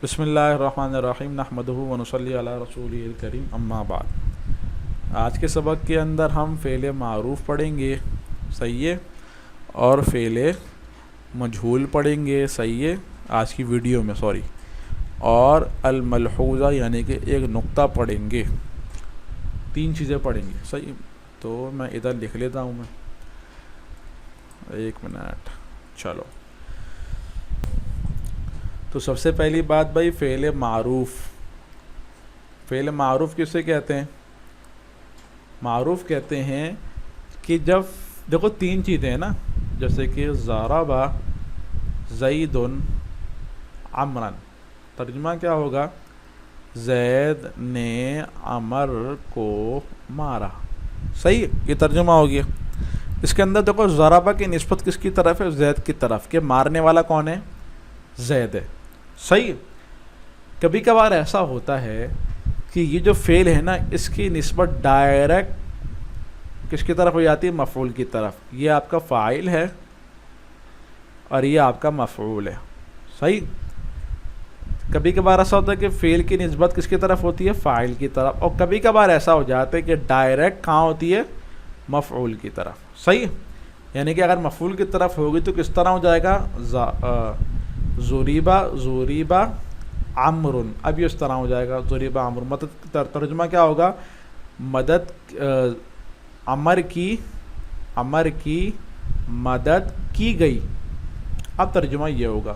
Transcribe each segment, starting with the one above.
بسم اللہ الرحمن الرحیم نحمدہ ونصلی علی رسولہ الکریم اما بعد۔ آج کے سبق کے اندر ہم فعل معروف پڑھیں گے، صحیح ہے، اور فعل مجہول پڑھیں گے، صحیح ہے، آج کی ویڈیو میں اور الملحوظہ یعنی کہ ایک نقطہ پڑھیں گے، 3 چیزیں پڑھیں گے، صحیح۔ تو میں ادھر لکھ لیتا ہوں، ایک منٹ، چلو۔ تو سب سے پہلی بات بھائی، فعل معروف کسے کہتے ہیں؟ معروف کہتے ہیں کہ جب دیکھو 3 چیزیں ہیں نا، جیسے کہ ضرب زید عمرا، ترجمہ کیا ہوگا؟ زید نے عمر کو مارا، صحیح، یہ ترجمہ ہو گیا۔ اس کے اندر دیکھو ضربہ کی نسبت کس کی طرف ہے؟ زید کی طرف، کہ مارنے والا کون ہے؟ زید ہے، صحیح۔ کبھی کبھار ایسا ہوتا ہے کہ یہ جو فعل ہے نا، اس کی نسبت ڈائریکٹ کس کی طرف ہو جاتی ہے؟ مفعول کی طرف۔ یہ آپ کا فاعل ہے اور یہ آپ کا مفعول ہے، صحیح۔ کبھی کبھار ایسا ہوتا ہے کہ فعل کی نسبت کس کی طرف ہوتی ہے؟ فاعل کی طرف، اور کبھی کبھار ایسا ہو جاتا ہے کہ ڈائریکٹ کہاں ہوتی ہے؟ مفعول کی طرف، صحیح۔ یعنی کہ اگر مفعول کی طرف ہوگی تو کس طرح ہو جائے گا؟ ضریبہ عمر، اب یہ اس طرح ہو جائے گا، ضریبہ عمر۔ مدد ترجمہ کیا ہوگا؟ مدد، عمر کی مدد کی گئی، اب ترجمہ یہ ہوگا،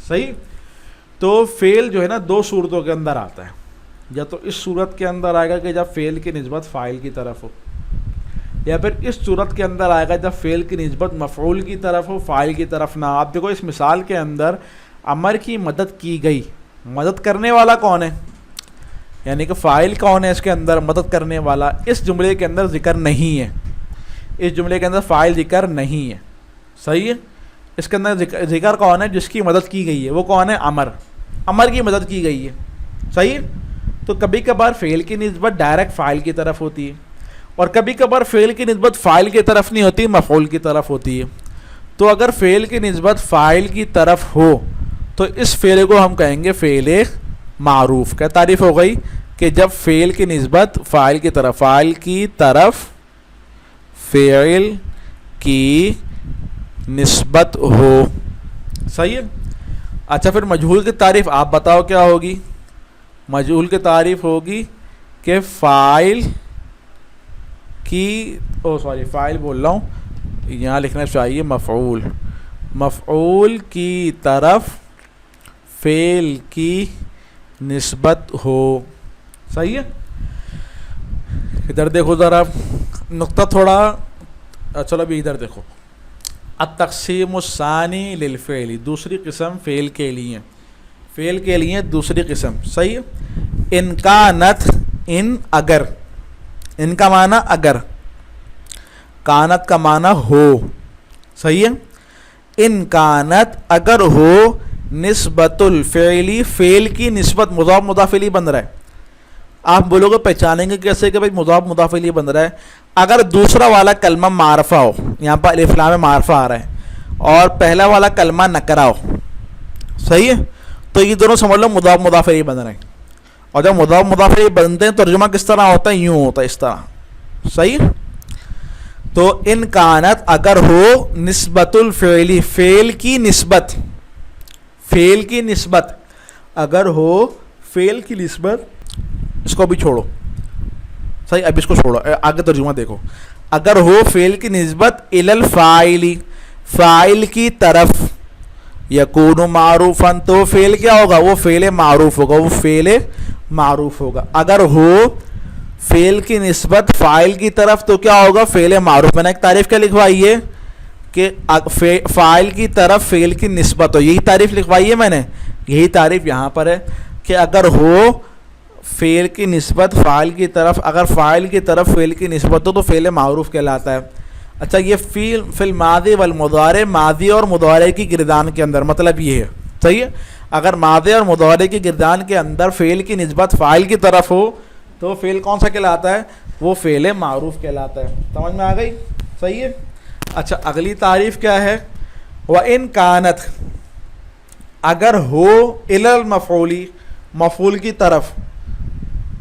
صحیح۔ تو فعل جو ہے نا 2 صورتوں کے اندر آتا ہے، یا تو اس صورت کے اندر آئے گا کہ جب فعل کی نسبت فاعل کی طرف ہو، یا پھر اس صورت کے اندر آئے گا جب فعل کی نسبت مفعول کی طرف ہو، فاعل کی طرف نہ۔ آپ دیکھو اس مثال کے اندر عمر کی مدد کی گئی، مدد کرنے والا کون ہے؟ یعنی کہ فاعل کون ہے اس کے اندر؟ مدد کرنے والا۔ اس جملے کے اندر ذکر نہیں ہے، اس جملے کے اندر فاعل ذکر نہیں ہے، صحیح ہے۔ اس کے اندر ذکر کون ہے؟ جس کی مدد کی گئی ہے، وہ کون ہے؟ عمر کی مدد کی گئی ہے، صحیح۔ تو کبھی کبھار فعل کی نسبت ڈائریکٹ فاعل کی طرف ہوتی ہے، اور کبھی کبھار فعل کی نسبت فاعل کی طرف نہیں ہوتی، مفعول کی طرف ہوتی ہے۔ تو اگر فعل کی نسبت فاعل کی طرف ہو تو اس فعل کو ہم کہیں گے فعل معروف۔ کیا تعریف ہو گئی؟ کہ جب فعل کی نسبت فاعل کی طرف فعل کی نسبت ہو، صحیح ہے۔ اچھا، پھر مجہول کی تعریف آپ بتاؤ کیا ہوگی؟ مجہول کی تعریف ہوگی کہ فاعل بول رہا ہوں، یہاں لکھنا چاہیے مفعول کی طرف فعل کی نسبت ہو، صحیح ہے۔ ادھر دیکھو ذرا نقطہ تھوڑا، چلو ابھی ادھر دیکھو۔ التقسیم الثانی للفعل، دوسری قسم فعل کے لیے دوسری قسم، صحیح ہے۔ ان کانت، اگر، ان کا معنی اگر، کانت کا معنی ہو، صحیح ہے۔ ان کانت، اگر ہو، نسبت الفعلی، فعل کی نسبت، مضاف مضاف الیہ بن رہا ہے۔ آپ بولو گے پہچانیں گے کیسے کہ بھائی مضاف مضاف الیہ بن رہا ہے؟ اگر دوسرا والا کلمہ معرفہ ہو، یہاں پر الف لام معرفہ آ رہا ہے، اور پہلا والا کلمہ نکرہ ہو، صحیح ہے، تو یہ دونوں سمجھ لو مضاف مضاف الیہ بن رہے ہیں۔ اور جب مضاف مضاف الیہ بنتے ہیں ترجمہ کس طرح ہوتا ہے؟ یوں ہوتا ہے، اس طرح، صحیح۔ تو ان کانت، اگر ہو، نسبت الفعلی، فعل کی نسبت اگر ہو، فعل کی نسبت، اس کو بھی چھوڑو، صحیح، اب اس کو چھوڑو، آگے ترجمہ دیکھو۔ اگر ہو فعل کی نسبت الی الفاعل، فاعل کی طرف، یکون معروفا، تو فعل کیا ہوگا؟ وہ فعل معروف ہوگا، اگر ہو فعل کی نسبت فاعل کی طرف تو کیا ہوگا؟ فعل معروف۔ میں نے ایک تعریف کیا لکھوائی ہے کہ فاعل کی طرف فعل کی نسبت ہو، یہی تعریف لکھوائی ہے میں نے، یہی تعریف یہاں پر ہے کہ اگر ہو فعل کی نسبت فاعل کی طرف، اگر فاعل کی طرف فعل کی نسبت ہو تو فعل معروف کہلاتا ہے۔ اچھا، یہ فی الماضی والمضارع، ماضی اور مضارع کی گردان کے اندر، مطلب یہ ہے، صحیح ہے۔ اگر ماضی اور مضارع کی گردان کے اندر فعل کی نسبت فاعل کی طرف ہو تو فعل کون سا کہلاتا ہے؟ وہ فعل معروف کہلاتا ہے۔ سمجھ میں آ گئی؟ صحیح ہے۔ اچھا، اگلی تعریف کیا ہے؟ وَإِن كَانَتْ، اگر ہو الل مفعولی مفعول کی طرف،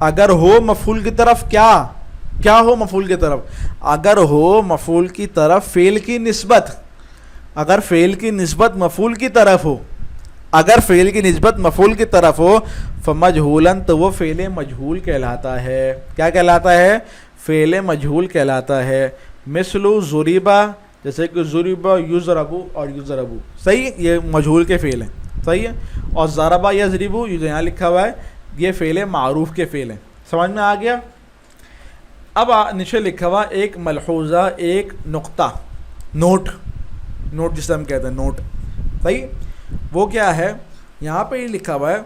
اگر ہو مفعول کی طرف کیا ہو مفعول کی طرف، اگر ہو مفعول کی طرف فعل کی نسبت، اگر فعل کی نسبت مفعول کی طرف ہو، اگر فعل کی نسبت مفعول کی طرف ہو فمجہولاً تو وہ فعل مجہول کہلاتا ہے. کیا کہلاتا ہے؟ فعل مجہول کہلاتا ہے. مثل ضریبا، جیسے کہ ضریبا یضربو اور یضربو، صحیح، یہ مجہول کے فعل ہیں، صحیح ہے. اور ضربا یضربو یہ یہاں لکھا ہوا ہے یہ فعل معروف کے فعل ہیں. سمجھ میں آ گیا؟ اب نیچے لکھا ہوا ایک ملحوظہ، ایک نقطہ، نوٹ جسے ہم کہتے ہیں نوٹ، صحیح. وہ کیا ہے؟ یہاں پہ یہ لکھا ہوا ہے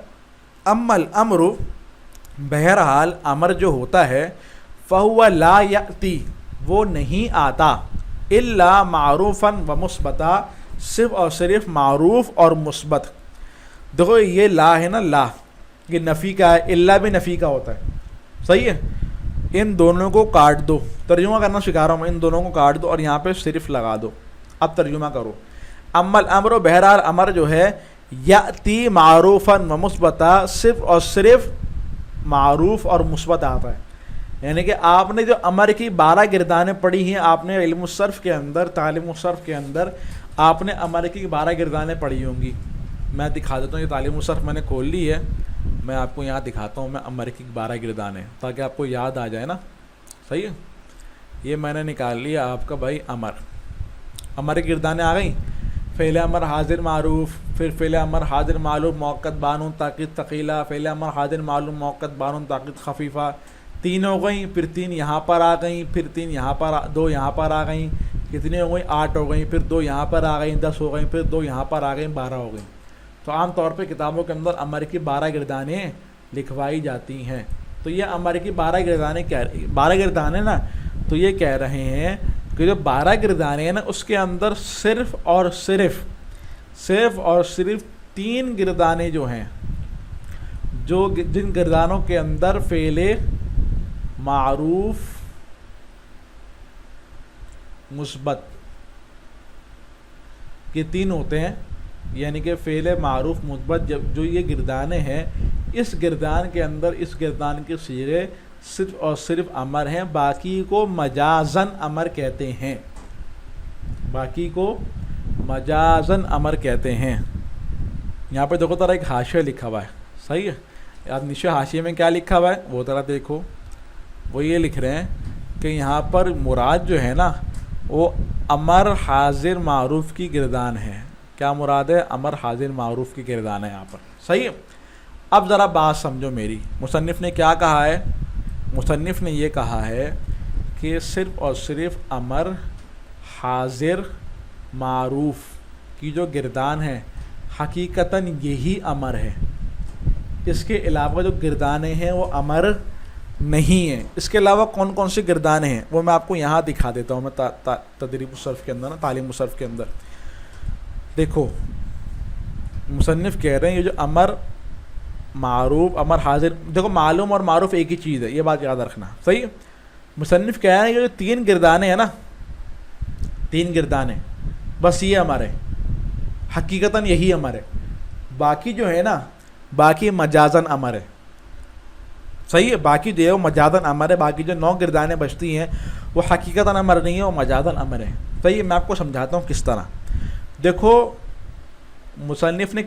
اما الامر، بہرحال امر جو ہوتا ہے، فہو لا یاتی، وہ نہیں آتا، الا معروفا و مثبتا، صرف اور صرف معروف اور مثبت. دیکھو یہ لا ہے نا، لا یہ نفی کا ہے، الا بھی نفی کا ہوتا ہے، صحیح ہے. ان دونوں کو کاٹ دو، ترجمہ کرنا سکھا رہا ہوں میں، ان دونوں کو کاٹ دو اور یہاں پہ صرف لگا دو. اب ترجمہ کرو. اما الامر، بہرحال امر جو ہے، یاتی معروفا و مثبتا، صرف اور صرف معروف اور مثبت آتا ہے. یعنی کہ آپ نے جو امر کی 12 گردانیں پڑھی ہیں، آپ نے علم الصرف کے اندر، تعلیم الصرف کے اندر آپ نے امر کی 12 گردانیں پڑھی ہوں گی. میں دکھا دیتا ہوں، یہ تعلیم الصرف میں نے کھول لی ہے، میں آپ کو یہاں دکھاتا ہوں میں امر کی 12 گردانیں، تاکہ آپ کو یاد آ جائے نا، صحیح ہے. یہ میں نے نکال لیا آپ کا بھائی امر کی گردانیں آ گئیں. فعل امر حاضر معروف، پھر فعل امر حاضر معلوم موقت بانون تاکید ثقیلہ، فعل امر حاضر معلوم موقت بانون تاکید خفیفہ. 3 ہو گئیں، پھر 3 یہاں پر آ گئیں، پھر 3 یہاں پر 2 یہاں پر آ گئیں. کتنی ہو گئیں؟ 8 ہو گئیں، پھر 2 یہاں پر آ گئیں، 10 ہو گئیں، پھر 2 یہاں پر آ گئیں، 12 ہو گئیں. تو عام طور پہ کتابوں کے اندر امر کی 12 گردانیں لکھوائی جاتی ہیں. تو یہ امر کی 12 گردانیں 12 گردانیں نا، تو یہ کہہ رہے ہیں کہ جو 12 گردانیں ہیں نا، اس کے اندر صرف اور صرف 3 گردانیں جو ہیں، جو جن گردانوں کے اندر فعل معروف مثبت یہ 3 ہوتے ہیں، یعنی کہ فعل معروف مثبت جو یہ گردانیں ہیں، اس گردان کے اندر، اس گردان کے صیغے صرف اور صرف امر ہیں، باقی کو مجازن امر کہتے ہیں، باقی کو مجازن امر کہتے ہیں. یہاں پہ دیکھو ذرا ایک حاشیہ لکھا ہوا ہے، صحیح ہے. اب نیچے حاشیے میں کیا لکھا ہوا ہے وہ ذرا دیکھو. وہ یہ لکھ رہے ہیں کہ یہاں پر مراد جو ہے نا، وہ امر حاضر معروف کی گردان ہے. کیا مراد ہے؟ امر حاضر معروف کی گردان ہے یہاں پر، صحیح ہے. اب ذرا بات سمجھو میری. مصنف نے کیا کہا ہے؟ مصنف نے یہ کہا ہے کہ صرف اور صرف امر حاضر معروف کی جو گردان ہے، حقیقتاً یہی امر ہے. اس کے علاوہ جو گردانیں ہیں وہ امر نہیں ہیں. اس کے علاوہ کون کون سی گردانیں ہیں وہ میں آپ کو یہاں دکھا دیتا ہوں. میں تدریب الصرف کے اندر نا، تعلیم الصرف کے اندر دیکھو، مصنف کہہ رہے ہیں یہ جو امر معروف، امر حاضر، دیکھو معلوم اور معروف ایک ہی چیز ہے، یہ بات یاد رکھنا، صحیح ہے. مصنف کہہ رہے ہیں یہ جو 3 گردانیں ہیں نا، 3 گردانیں، بس یہ امر ہے، حقیقتاً یہی امر ہے. باقی جو ہے نا، باقی مجازن امر ہے، صحیح ہے. باقی جو ہے وہ مجازن امر ہے. باقی جو 9 گردانیں بچتی ہیں وہ حقیقتاً امر نہیں ہے، وہ مجازن امر ہے. صحیح ہے. میں آپ کو سمجھاتا ہوں کس طرح. دیکھو مصنف نے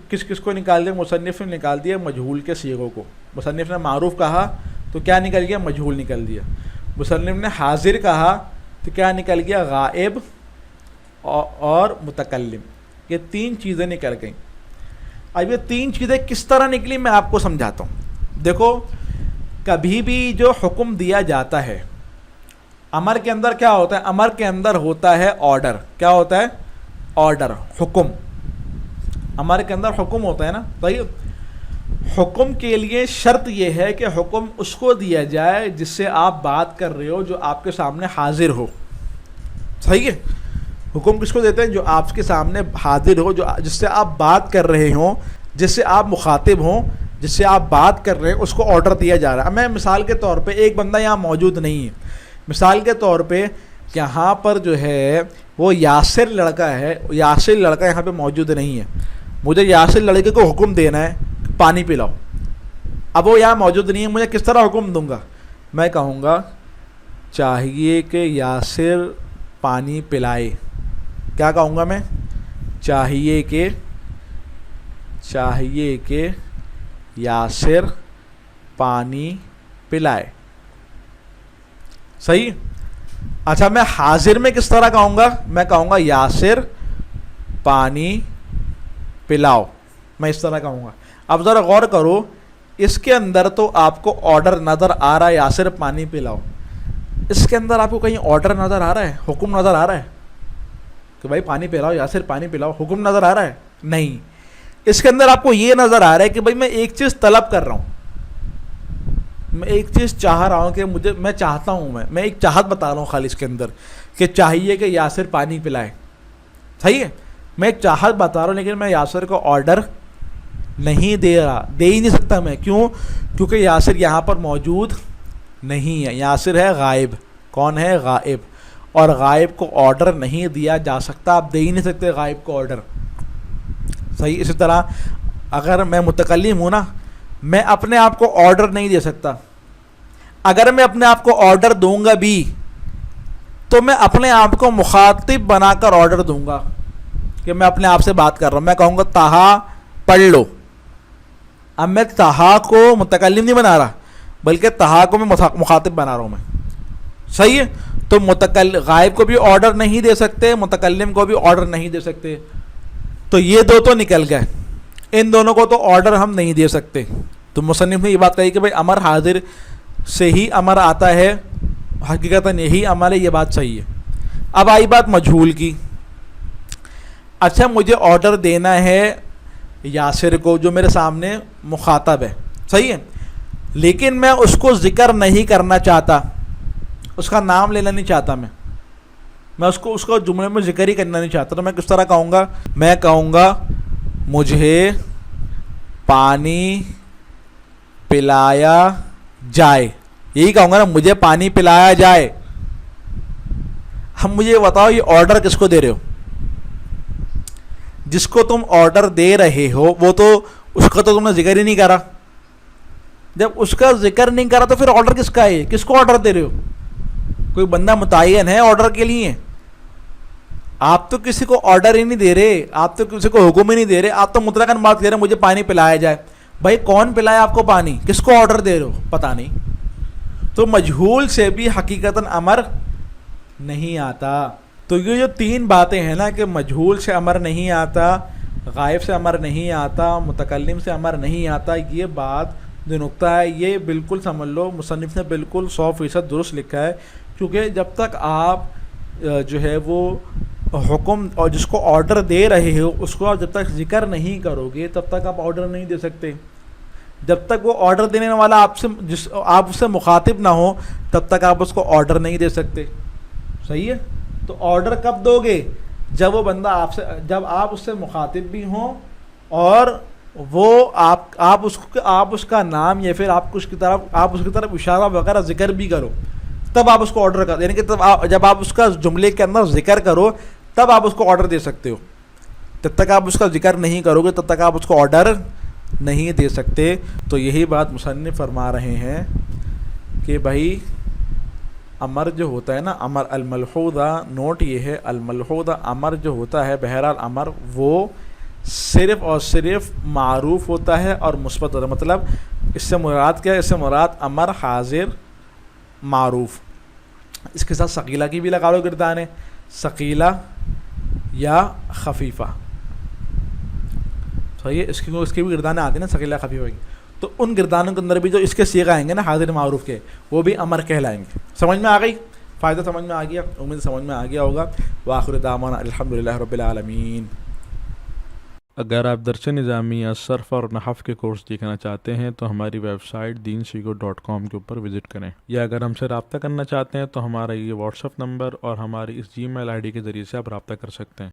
کس کو نکال دیا؟ مصنف نے نکال دیا مجہول کے صیغوں کو. مصنف نے معروف کہا تو کیا نکل گیا؟ مجہول نکل دیا. مصنف نے حاضر کہا تو کیا نکل گیا؟ غائب اور متکلم. یہ 3 چیزیں نکل گئیں. اب یہ 3 چیزیں کس طرح نکلی میں آپ کو سمجھاتا ہوں. دیکھو کبھی بھی جو حکم دیا جاتا ہے، امر کے اندر کیا ہوتا ہے؟ امر کے اندر ہوتا ہے آرڈر. کیا ہوتا ہے؟ آرڈر، حکم. امر کے اندر حکم ہوتا ہے نا. صحیح. حکم کے لیے شرط یہ ہے کہ حکم اس کو دیا جائے جس سے آپ بات کر رہے ہو، جو آپ کے سامنے حاضر ہو. صحیح ہے. حکم کس کو دیتے ہیں؟ جو آپ کے سامنے حاضر ہو، جو جس سے آپ بات کر رہے ہوں، جس سے آپ مخاطب ہوں، جس سے آپ بات کر رہے ہیں، اس کو آرڈر دیا جا رہا ہے. میں مثال کے طور پہ، ایک بندہ یہاں موجود نہیں ہے، مثال کے طور پہ یہاں پر جو ہے وہ یاسر لڑکا ہے، یاسر لڑکا یہاں پہ موجود نہیں ہے. مجھے یاسر لڑکے کو حکم دینا ہے پانی پلاؤ. اب وہ یہاں موجود نہیں ہے, مجھے کس طرح حکم دوں گا؟ میں کہوں گا چاہیے کہ یاسر پانی پلائے. کیا کہوں گا میں؟ چاہیے کہ یاسر پانی پلائے. صحیح. اچھا میں حاضر میں کس طرح کہوں گا؟ میں کہوں گا یاسر پانی پلاؤ. میں اس طرح کہوں گا. اب ذرا غور کرو, اس کے اندر تو آپ کو آرڈر نظر آ رہا ہے یاسر پانی پلاؤ. اس کے اندر آپ کو کہیں آرڈر نظر آ رہا ہے, حکم نظر آ رہا ہے کہ بھائی پانی پلاؤ, یاسر پانی پلاؤ؟ حکم نظر آ رہا ہے؟ نہیں. اس کے اندر آپ کو یہ نظر آ رہا ہے کہ بھائی میں ایک چیز طلب کر رہا ہوں, میں ایک چیز چاہ رہا ہوں کہ میں چاہتا ہوں, میں ایک چاہت بتا رہا ہوں خالی اس کے اندر کہ چاہیے کہ یاسر پانی پلائے. صحیح ہے, میں ایک چاہت بتا رہا ہوں, لیکن میں یاسر کو آرڈر نہیں دے رہا, دے ہی نہیں سکتا میں. کیوں؟ کیونکہ یاسر یہاں پر موجود نہیں ہے. یاسر ہے غائب. کون ہے؟ غائب. اور غائب کو آرڈر نہیں دیا جا سکتا, آپ دے ہی نہیں سکتے غائب کو آرڈر. صحیح. اسی طرح اگر میں متکلم ہوں نا, میں اپنے آپ کو آرڈر نہیں دے سکتا. اگر میں اپنے آپ کو آرڈر دوں گا بھی تو میں اپنے آپ کو مخاطب بنا کر آرڈر دوں گا کہ میں اپنے آپ سے بات کر رہا ہوں. میں کہوں گا تہا پڑھ لو. اب میں تہا کو متکلم نہیں بنا رہا, بلکہ تہا کو میں مخاطب بنا رہا ہوں میں. صحیح ہے. تو غائب کو بھی آرڈر نہیں دے سکتے, متکلم کو بھی آرڈر نہیں دے سکتے. تو یہ دو تو نکل گئے, ان دونوں کو تو آرڈر ہم نہیں دے سکتے. تو مصنف نے یہ بات کہی کہ بھائی امر حاضر سے ہی امر آتا ہے, حقیقتاً یہی عمل ہے, یہ بات صحیح ہے. اب آئی بات مجہول کی. اچھا مجھے آرڈر دینا ہے یاسر کو جو میرے سامنے مخاطب ہے. صحیح ہے. لیکن میں اس کو ذکر نہیں کرنا چاہتا, اس کا نام لینا نہیں چاہتا. میں اس کو جملے میں ذکر ہی کرنا نہیں چاہتا. تو میں کس طرح کہوں گا؟ میں کہوں گا مجھے پانی پلایا جائے. یہی کہوں گا نا, مجھے پانی پلایا جائے. ہم مجھے بتاؤ یہ آرڈر کس کو دے رہے ہو؟ جس کو تم آرڈر دے رہے ہو وہ تو اس کا تو تم نے ذکر ہی نہیں کرا. جب اس کا ذکر نہیں کرا تو پھر آرڈر کس کا ہے؟ کس کو آرڈر دے رہے ہو؟ کوئی بندہ متعین ہے آرڈر کے لیے؟ آپ تو کسی کو آرڈر ہی نہیں دے رہے, آپ تو کسی کو حکم ہی نہیں دے رہے, آپ تو مطلقاً بات کر رہے ہیں مجھے پانی پلایا جائے. بھائی کون پلائے آپ کو پانی؟ کس کو آرڈر دے رہے ہو؟ پتہ نہیں. تو مجہول سے بھی حقیقتاً امر نہیں آتا. تو یہ جو تین باتیں ہیں نا کہ مجہول سے امر نہیں آتا, غائب سے امر نہیں آتا, متکلم سے امر نہیں آتا, یہ بات جو نقطہ ہے یہ بالکل سمجھ لو مصنف نے بالکل 100% درست لکھا ہے. کیونکہ جب تک آپ جو ہے وہ حکم اور جس کو آرڈر دے رہے ہو اس کو آپ جب تک ذکر نہیں کرو گے تب تک آپ آرڈر نہیں دے سکتے. جب تک وہ آرڈر دینے والا آپ سے مخاطب نہ ہو تب تک آپ اس کو آرڈر نہیں دے سکتے. صحیح ہے. تو آرڈر کب دو گے؟ جب وہ بندہ جب آپ اس سے مخاطب بھی ہوں اور وہ آپ اس کا نام یا پھر آپ اس کی طرف اشارہ وغیرہ ذکر بھی کرو, تب آپ اس کو آرڈر کر, یعنی کہ جب آپ اس کا جملے کے اندر ذکر کرو تب آپ اس کو آرڈر دے سکتے ہو. جب تک آپ اس کا ذکر نہیں کرو گے تب تک آپ اس کو آرڈر نہیں دے سکتے. تو یہی بات مصنف فرما رہے ہیں کہ بھائی امر جو ہوتا ہے نا, امر الملحوظہ, نوٹ یہ ہے الملحوظہ امر جو ہوتا ہے, بہرحال امر وہ صرف اور صرف معروف ہوتا ہے اور مثبت ہوتا ہے. مطلب اس سے مراد کیا ہے؟ اس سے مراد امر حاضر معروف. اس کے ساتھ ثقیلہ کی بھی لگا لو گردان ہے, ثقیلہ یا خفیفہ. صحیح ہے. اس کی بھی گردانیں آتی ہیں نا ثقیلہ خفیفہ کی. تو ان گردانوں کے اندر بھی جو اس کے صیغہ آئیں گے نا حاضر معروف کے, وہ بھی امر کہلائیں گے. سمجھ میں آ گئی؟ فائدہ سمجھ میں آ گیا؟ امید سمجھ میں آ گیا ہوگا. وآخر دعوانا الحمدللہ رب العالمین. اگر آپ درس نظامی یا صرف اور نحو کے کورس دیکھنا چاہتے ہیں تو ہماری ویب سائٹ deenseeco.com کے اوپر وزٹ کریں, یا اگر ہم سے رابطہ کرنا چاہتے ہیں تو ہمارا یہ واٹس ایپ نمبر اور ہماری اس جی میل آئی ڈی کے ذریعے سے آپ رابطہ کر سکتے ہیں.